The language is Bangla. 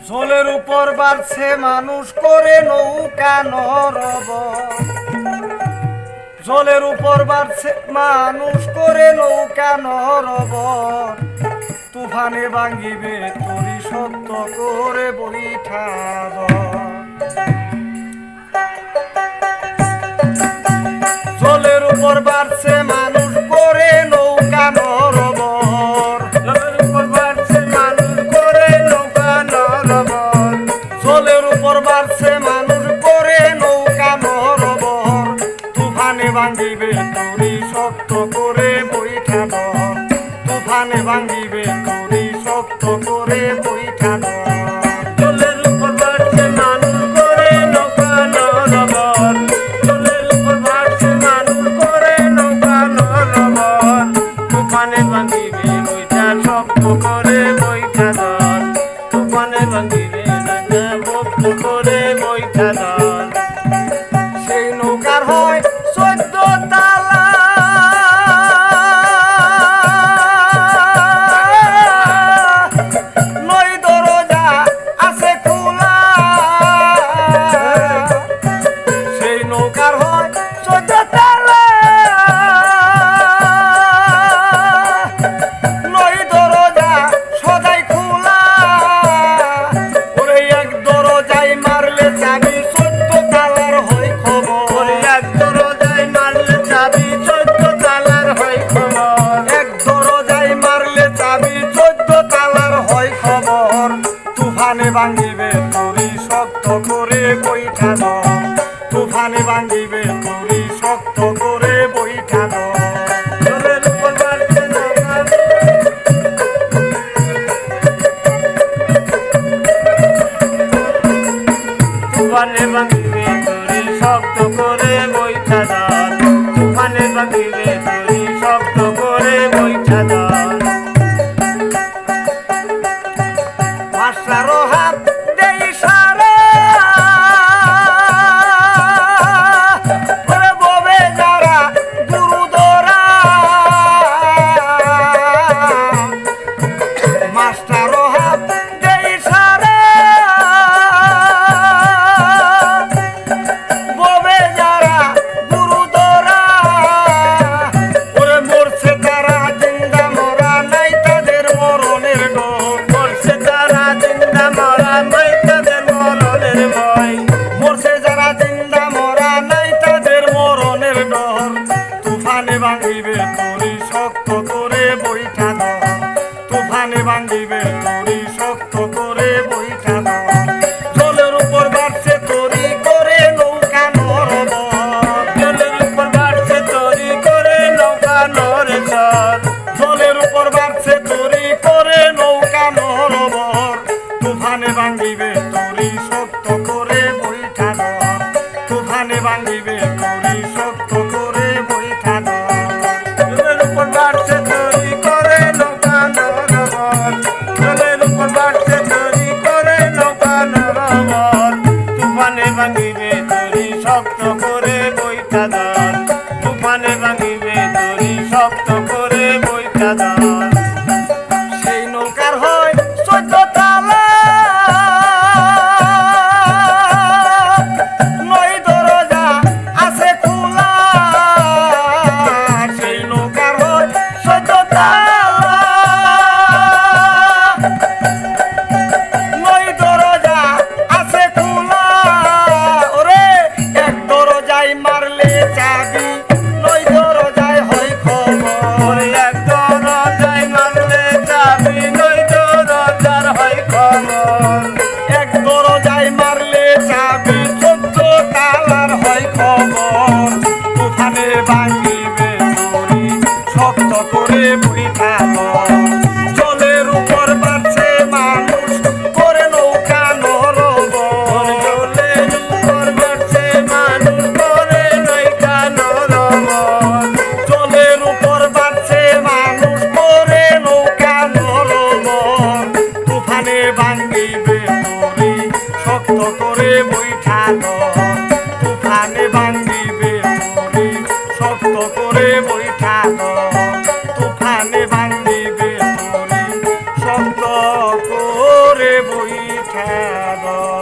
জলের উপর বাড়ছে মানুষ করে নৌকা নরব, জলের উপর বাড়ছে মানুষ করে নৌকা নরব, তুফানে ভাঙিবে তরি সত্য করে বৈঠা জলের উপর বাড়ছে মানুষ করে নৌকা নরব, জলের উপর বাড়ছে মানুষ করে নৌকা নরব, জলের উপর বাড়ছে মানুষ করে নৌকা নরব, তুফানে ভাঙিবে তরি শক্ত করে বৈঠা তুফানে ভাঙিবে তরি শক্ত করে বৈঠা জলের উপর বাড়ছে মানুষ করে নৌকা নরব, জলের উপর বাড়ছে মানুষ করে নৌকা নরব, তুফানে ভাঙিবে বৈঠা শক্ত করে বৈঠা ধর, তুফানে ভাঙিবে শক্ত করে বৈঠা ধর। সেই নৌকার হয় 14 তালা, নয় দরজা আছে খোলা, সেই নৌকার হয় 14 তালা, নয় দরজা সদাই খোলা, ওরে এক দরজায় মারলে চাবি 14 তালার হয় খবর, এক দরজায় মারলে চাবি 14 তালার হয় খবর, এক দরজায় মারলে চাবি 14 তালার হয় খবর, তুফানে ভাঙিবে তরি শক্ত করে বৈঠা তুফানে ভাঙিবে তরি শক্ত করে বৈঠা জলের উপর বাড়ছে নৌকা, তুফানে ভাঙিবে তরি শক্ত করে বৈঠা ধর, তুফানে ভাঙিবে তরি শক্ত করে বৈঠা ধর। ভাষারও হাত দেই সারা, ওরে ববে যারা গুরুদরা, মাস্টারও হাত দেই সারা, ববে যারা গুরুদরা, ওরে মরছে তারা জিন্দা মরা নাই তাদের মরণের ডর, মরছে তারা জিন্দা মরা নাই তাদের মরণের ভয়, মরছে যারা জিন্দা মরা নাই তাদের মরণের ডর, তুফানে ভাঙিবে তরি শক্ত করে বৈঠা তুফানে ভাঙিবে তরি শক্ত করে বৈঠা জলের উপর বাড়ছে তরি করে নৌকা নরব, জলের উপর বাড়ছে তরি করে নৌকা নরে চর, জলের উপর বাড়ছে তরি করে নৌকা নরব, তুফানে ভাঙিবে তরি শক্ত করে বৈঠা তুফানে ভাঙিবে তরি শক্ত করে বৈঠা জলের উপর বাড়ছে তরি করে নৌকা নরব, জলের উপর বাড়ছে তরি করে নৌকা নরব, তুফানে ভাঙিবে তরি শক্ত করে বৈঠা ধর, তুফানে ভাঙিবে তরি শক্ত করে বৈঠা ধর। সেই নৌকার হয় 14 তালা, নয় দরজা আছে খোলা, সেই নৌকার হয় 14 তালা, নয় দরজা আছে খোলা, ওরে এক দরজায় মারলে চাবি 9 দরজায় হয় খবর, এক দরজায় মারলে চাবি 9 দরজার হয় খবর, এক দরজায় মারলে চাবি 14 তালার হয় খবর, তুফানে ভাঙিবে তরি শক্ত করে বৈঠা জলের উপর বাড়ছে মানুষ করে নৌকা নরব, জলের উপর বাড়ছে মানুষ করে নৌকা নরব, জলের উপর বাড়ছে মানুষ করে নৌকা নরব, তুফানে ভাঙিবে তরি শক্ত করে বৈঠা তুফানে ভাঙিবে তরি শক্ত করে বৈঠা তুফানে ভাঙিবে তরি শক্ত করে বৈঠা। বৈঠা দর